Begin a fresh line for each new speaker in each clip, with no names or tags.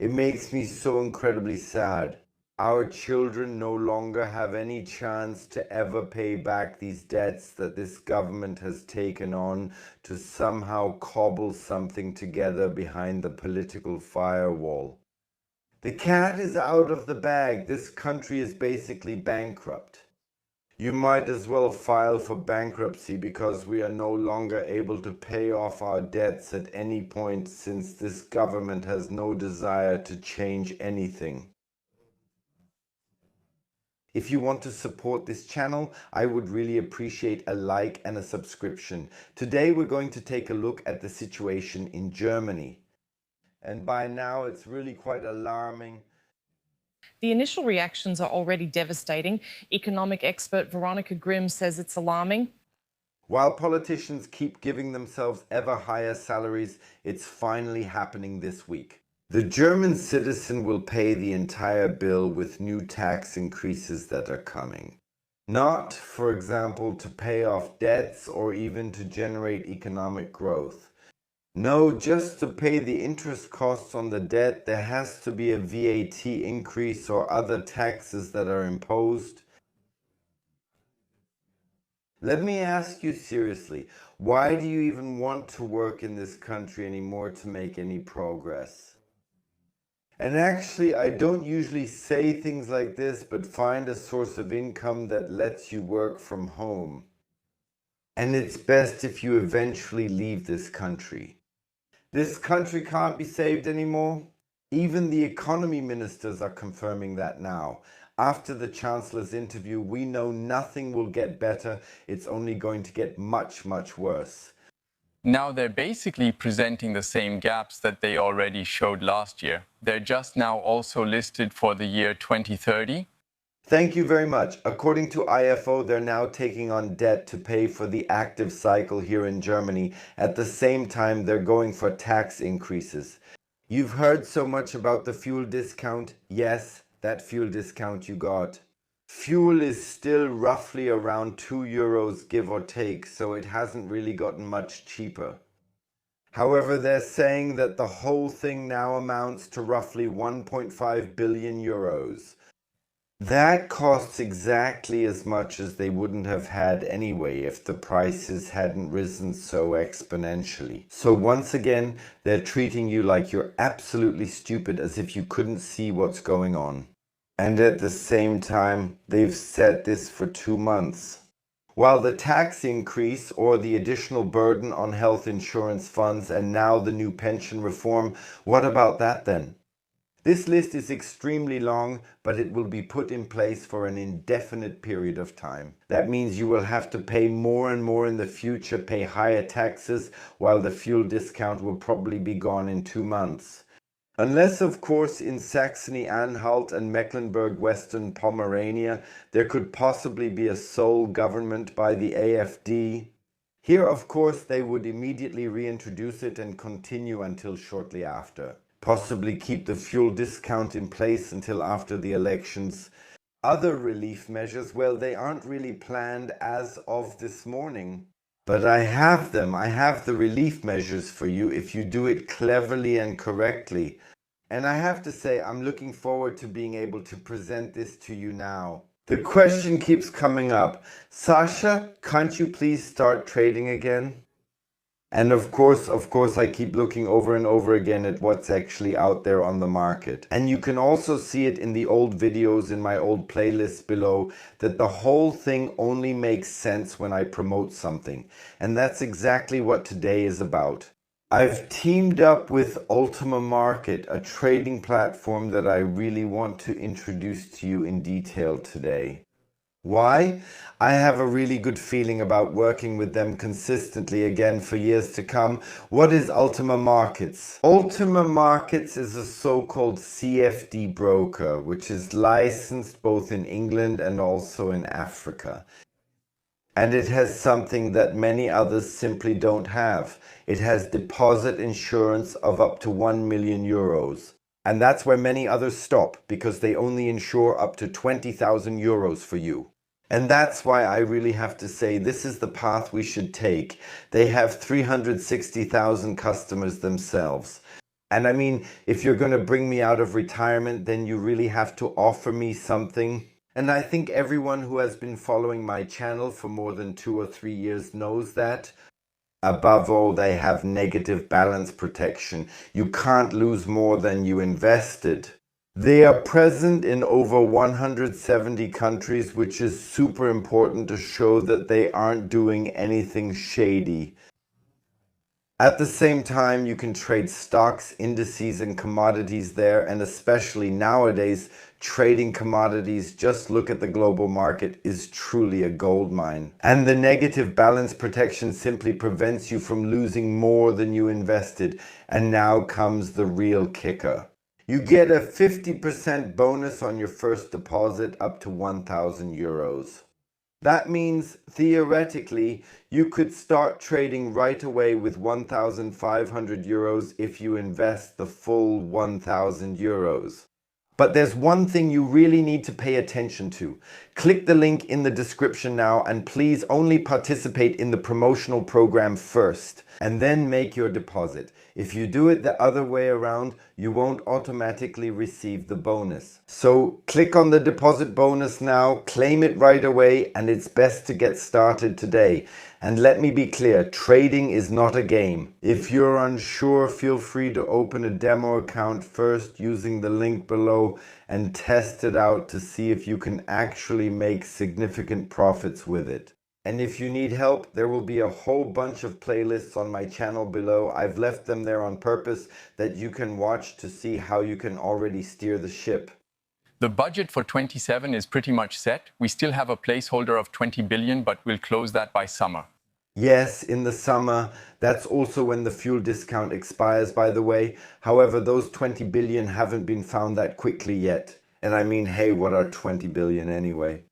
It makes me so incredibly sad. Our children no longer have any chance to ever pay back these debts that this government has taken on to somehow cobble something together behind the political firewall. The cat is out of the bag. This country is basically bankrupt. You might as well file for bankruptcy because we are no longer able to pay off our debts at any point since this government has no desire to change anything. If you want to support this channel, I would really appreciate a like and a subscription. Today we're going to take a look at the situation in Germany. And by now it's really quite alarming.
The initial reactions are already devastating. Economic expert Veronica Grimm says it's alarming.
While politicians keep giving themselves ever higher salaries, it's finally happening this week. The German citizen will pay the entire bill with new tax increases that are coming. Not, for example, to pay off debts or even to generate economic growth. No, just to pay the interest costs on the debt, there has to be a VAT increase or other taxes that are imposed. Let me ask you seriously, why do you even want to work in this country anymore to make any progress? And actually, I don't usually say things like this, but find a source of income that lets you work from home. And it's best if you eventually leave this country. This country can't be saved anymore. Even the economy ministers are confirming that now. After the Chancellor's interview, we know nothing will get better. It's only going to get much, much worse.
Now they're basically presenting the same gaps that they already showed last year. They're just now also listed for the year 2030.
Thank you very much. According to IFO, they're now taking on debt to pay for the active cycle here in Germany. At the same time, they're going for tax increases. You've heard so much about the fuel discount. Yes, that fuel discount you got. Fuel is still roughly around 2 euros, give or take, so it hasn't really gotten much cheaper. However, they're saying that the whole thing now amounts to roughly 1.5 billion euros. That costs exactly as much as they wouldn't have had anyway if the prices hadn't risen so exponentially. So once again, they're treating you like you're absolutely stupid, as if you couldn't see what's going on. And at the same time, they've said this for 2 months. While the tax increase or the additional burden on health insurance funds and now the new pension reform, what about that then? This list is extremely long, but it will be put in place for an indefinite period of time. That means you will have to pay more and more in the future, pay higher taxes, while the fuel discount will probably be gone in 2 months. Unless, of course, in Saxony-Anhalt and Mecklenburg-Western Pomerania, there could possibly be a sole government by the AfD. Here, of course, they would immediately reintroduce it and continue until shortly after. Possibly keep the fuel discount in place until after the elections. Other relief measures, well, they aren't really planned as of this morning. But I have them. I have the relief measures for you if you do it cleverly and correctly. And I have to say, I'm looking forward to being able to present this to you now. The question keeps coming up. Sasha, can't you please start trading again? And of course, I keep looking over and over again at what's actually out there on the market. And you can also see it in the old videos in my old playlists below, that the whole thing only makes sense when I promote something. And that's exactly what today is about. I've teamed up with Ultima Market, a trading platform that I really want to introduce to you in detail today. Why? I have a really good feeling about working with them consistently again for years to come. What is Ultima Markets? Ultima Markets is a so-called CFD broker, which is licensed both in England and also in Africa. And it has something that many others simply don't have. It has deposit insurance of up to 1 million euros. And that's where many others stop, because they only insure up to 20,000 euros for you. And that's why I really have to say this is the path we should take. They have 360,000 customers themselves. And I mean, if you're going to bring me out of retirement, then you really have to offer me something. And I think everyone who has been following my channel for more than 2 or 3 years knows that. Above all, they have negative balance protection. You can't lose more than you invested. They are present in over 170 countries, which is super important to show that they aren't doing anything shady. At the same time, you can trade stocks, indices, and commodities there, and especially nowadays, trading commodities, just look at the global market, is truly a gold mine. And the negative balance protection simply prevents you from losing more than you invested. And now comes the real kicker. You get a 50% bonus on your first deposit up to 1,000 euros. That means, theoretically, you could start trading right away with 1,500 euros if you invest the full 1,000 euros. But there's one thing you really need to pay attention to. Click the link in the description now and please only participate in the promotional program first and then make your deposit. If you do it the other way around, you won't automatically receive the bonus. So click on the deposit bonus now, claim it right away, and it's best to get started today. And let me be clear, trading is not a game. If you're unsure, feel free to open a demo account first using the link below and test it out to see if you can actually make significant profits with it. And if you need help, there will be a whole bunch of playlists on my channel below. I've left them there on purpose that you can watch to see how you can already steer the ship.
The budget for 27 is pretty much set. We still have a placeholder of 20 billion, but we'll close that by summer.
Yes, in the summer. That's also when the fuel discount expires, by the way. However, those 20 billion haven't been found that quickly yet. And I mean, hey, what are 20 billion anyway?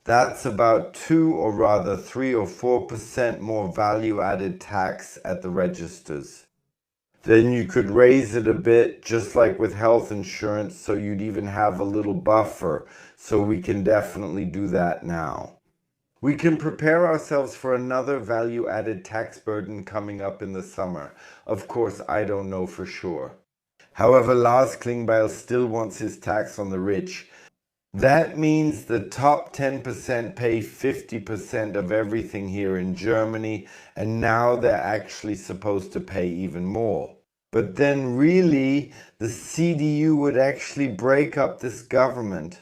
That's about 2 or rather 3 or 4% more value-added tax at the registers. Then you could raise it a bit, just like with health insurance, so you'd even have a little buffer. So we can definitely do that now. We can prepare ourselves for another value-added tax burden coming up in the summer. Of course, I don't know for sure. However, Lars Klingbeil still wants his tax on the rich. That means the top 10% pay 50% of everything here in Germany, and now they're actually supposed to pay even more. But then really, the CDU would actually break up this government.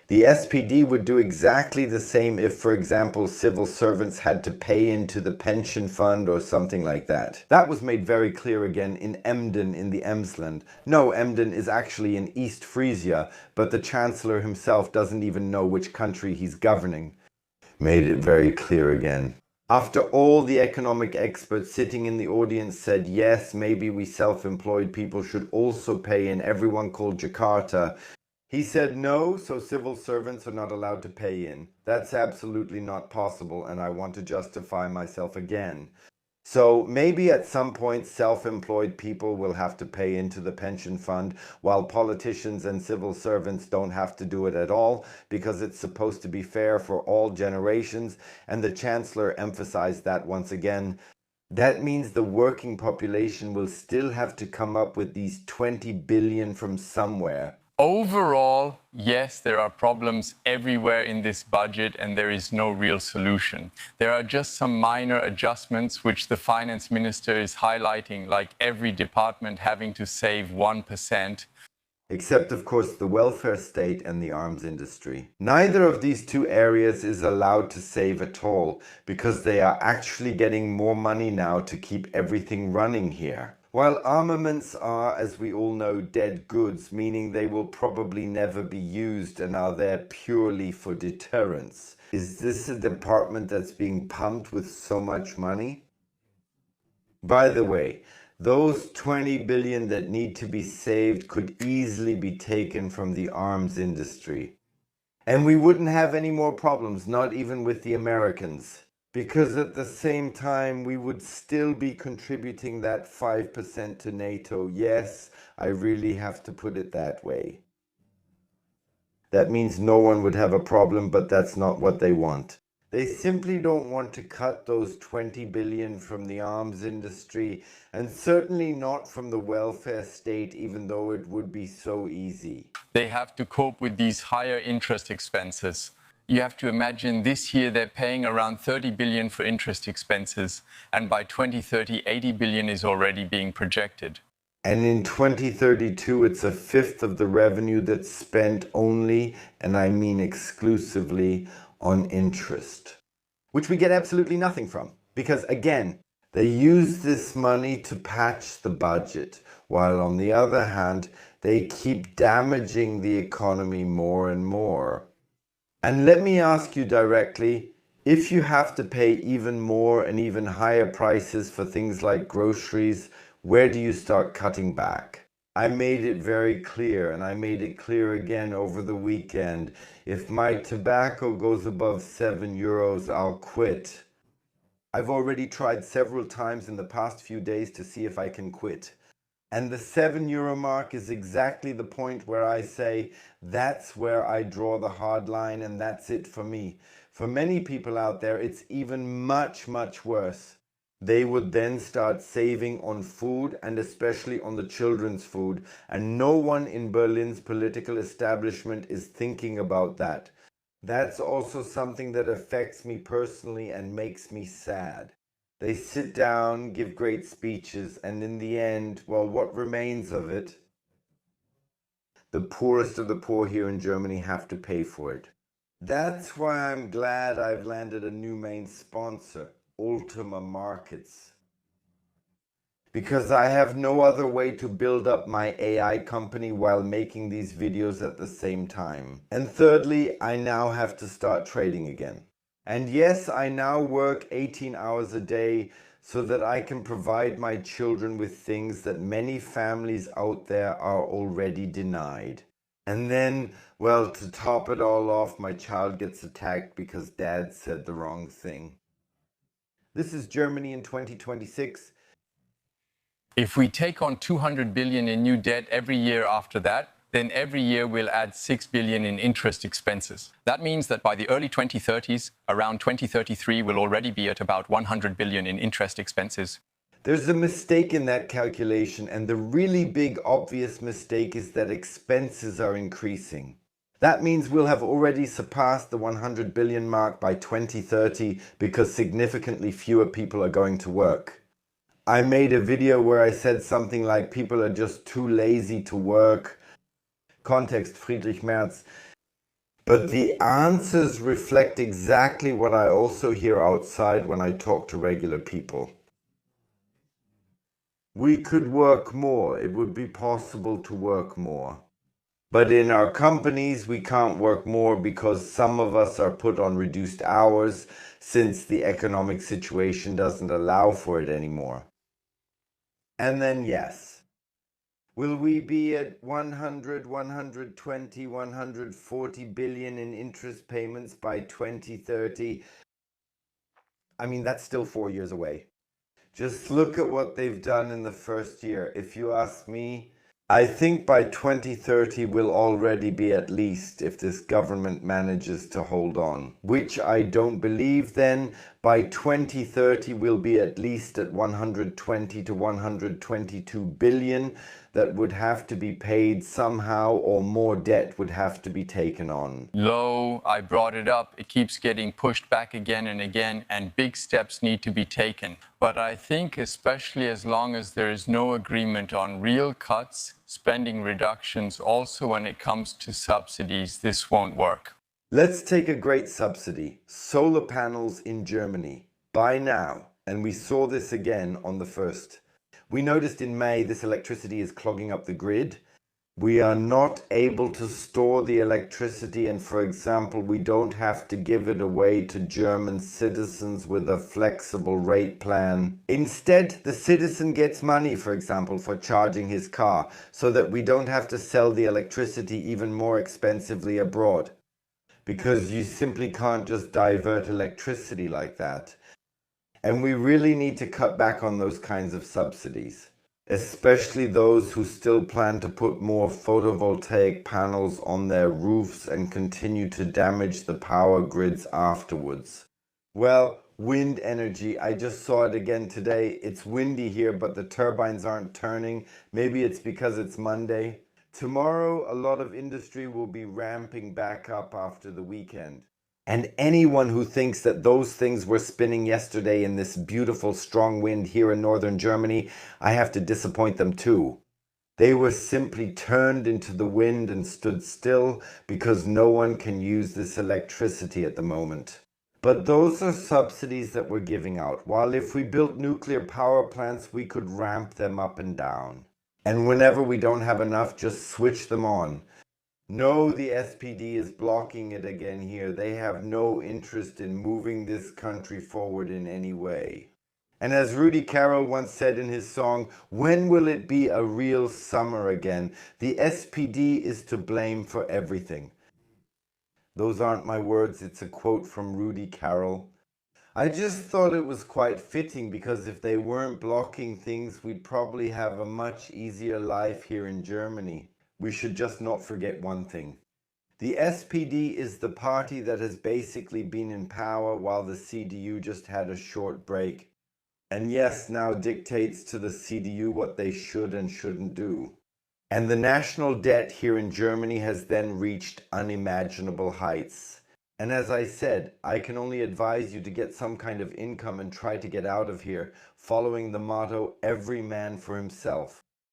The SPD would do exactly the same if, for example, civil servants had to pay into the pension fund or something like that. That was made very clear again in Emden in the Emsland. No, Emden is actually in East Frisia, but the Chancellor himself doesn't even know which country he's governing. Made it very clear again. After all the economic experts sitting in the audience said, yes, maybe we self-employed people should also pay in, everyone called Jakarta. He said no, so civil servants are not allowed to pay in. That's absolutely not possible, and I want to justify myself again. So maybe at some point self-employed people will have to pay into the pension fund, while politicians and civil servants don't have to do it at all, because it's supposed to be fair for all generations, and the Chancellor emphasized that once again. That means the working population will still have to come up with these 20 billion from somewhere.
Overall, yes, there are problems everywhere in this budget and there is no real solution. There are just some minor adjustments which the finance minister is highlighting, like every department having to save 1%.
Except, of course, the welfare state and the arms industry. Neither of these two areas is allowed to save at all, because they are actually getting more money now to keep everything running here. While armaments are, as we all know, dead goods, meaning they will probably never be used and are there purely for deterrence. Is this a department that's being pumped with so much money? By the way, those 20 billion that need to be saved could easily be taken from the arms industry. And we wouldn't have any more problems, not even with the Americans. Because at the same time, we would still be contributing that 5% to NATO. Yes, I really have to put it that way. That means no one would have a problem, but that's not what they want. They simply don't want to cut those 20 billion from the arms industry, and certainly not from the welfare state, even though it would be so easy.
They have to cope with these higher interest expenses. You have to imagine this year they're paying around 30 billion for interest expenses, and by 2030, 80 billion is already being projected.
And in 2032, it's a fifth of the revenue that's spent only, and I mean exclusively, on interest, which we get absolutely nothing from. Because again, they use this money to patch the budget, while on the other hand, they keep damaging the economy more and more. And let me ask you directly, if you have to pay even more and even higher prices for things like groceries, where do you start cutting back? I made it very clear, and I made it clear again over the weekend. If my tobacco goes above €7, I'll quit. I've already tried several times in the past few days to see if I can quit. And the €7 mark is exactly the point where I say, that's where I draw the hard line, and that's it for me. For many people out there, it's even much, much worse. They would then start saving on food, and especially on the children's food. And no one in Berlin's political establishment is thinking about that. That's also something that affects me personally and makes me sad. They sit down, give great speeches, and in the end, well, what remains of it? The poorest of the poor here in Germany have to pay for it. That's why I'm glad I've landed a new main sponsor, Ultima Markets. Because I have no other way to build up my AI company while making these videos at the same time. And thirdly, I now have to start trading again. And yes, I now work 18 hours a day so that I can provide my children with things that many families out there are already denied. And then, well, to top it all off, my child gets attacked because dad said the wrong thing. This is Germany in 2026.
If we take on 200 billion in new debt every year after that, then every year we'll add 6 billion in interest expenses. That means that by the early 2030s, around 2033, we'll already be at about 100 billion in interest expenses.
There's a mistake in that calculation, and the really big obvious mistake is that expenses are increasing. That means we'll have already surpassed the 100 billion mark by 2030 because significantly fewer people are going to work. I made a video where I said something like people are just too lazy to work. Context Friedrich Merz. But the answers reflect exactly what I also hear outside when I talk to regular people. We could work more. It would be possible to work more. But in our companies, we can't work more because some of us are put on reduced hours since the economic situation doesn't allow for it anymore. And then yes. Will we be at 100, 120, 140 billion in interest payments by 2030? I mean, that's still 4 years away. Just look at what they've done in the first year. If you ask me, I think by 2030 we'll already be at least, if this government manages to hold on. Which I don't believe then. By 2030 we'll be at least at 120 to 122 billion that would have to be paid somehow, or more debt would have to be taken on.
Low, I brought it up, it keeps getting pushed back again and again, and big steps need to be taken. But I think especially as long as there is no agreement on real cuts, spending reductions, also when it comes to subsidies, this won't work.
Let's take a great subsidy, solar panels in Germany. Buy now, and we saw this again on the 1st. We noticed in May this electricity is clogging up the grid. We are not able to store the electricity, and for example, we don't have to give it away to German citizens with a flexible rate plan. Instead, the citizen gets money, for example, for charging his car, so that we don't have to sell the electricity even more expensively abroad. Because you simply can't just divert electricity like that. And we really need to cut back on those kinds of subsidies, especially those who still plan to put more photovoltaic panels on their roofs and continue to damage the power grids afterwards. Well, wind energy, I just saw it again today. It's windy here, but the turbines aren't turning. Maybe it's because it's Monday. Tomorrow, a lot of industry will be ramping back up after the weekend. And anyone who thinks that those things were spinning yesterday in this beautiful strong wind here in northern Germany, I have to disappoint them too. They were simply turned into the wind and stood still because no one can use this electricity at the moment. But those are subsidies that we're giving out, while if we built nuclear power plants, we could ramp them up and down. And whenever we don't have enough, just switch them on. No, the SPD is blocking it again here. They have no interest in moving this country forward in any way. And as Rudy Carroll once said in his song, when will it be a real summer again? The SPD is to blame for everything. Those aren't my words, it's a quote from Rudy Carroll. I just thought it was quite fitting because if they weren't blocking things, we'd probably have a much easier life here in Germany. We should just not forget one thing. The SPD is the party that has basically been in power while the CDU just had a short break. And yes, now dictates to the CDU what they should and shouldn't do. And the national debt here in Germany has then reached unimaginable heights. And as I said, I can only advise you to get some kind of income and try to get out of here, following the motto, every man for himself.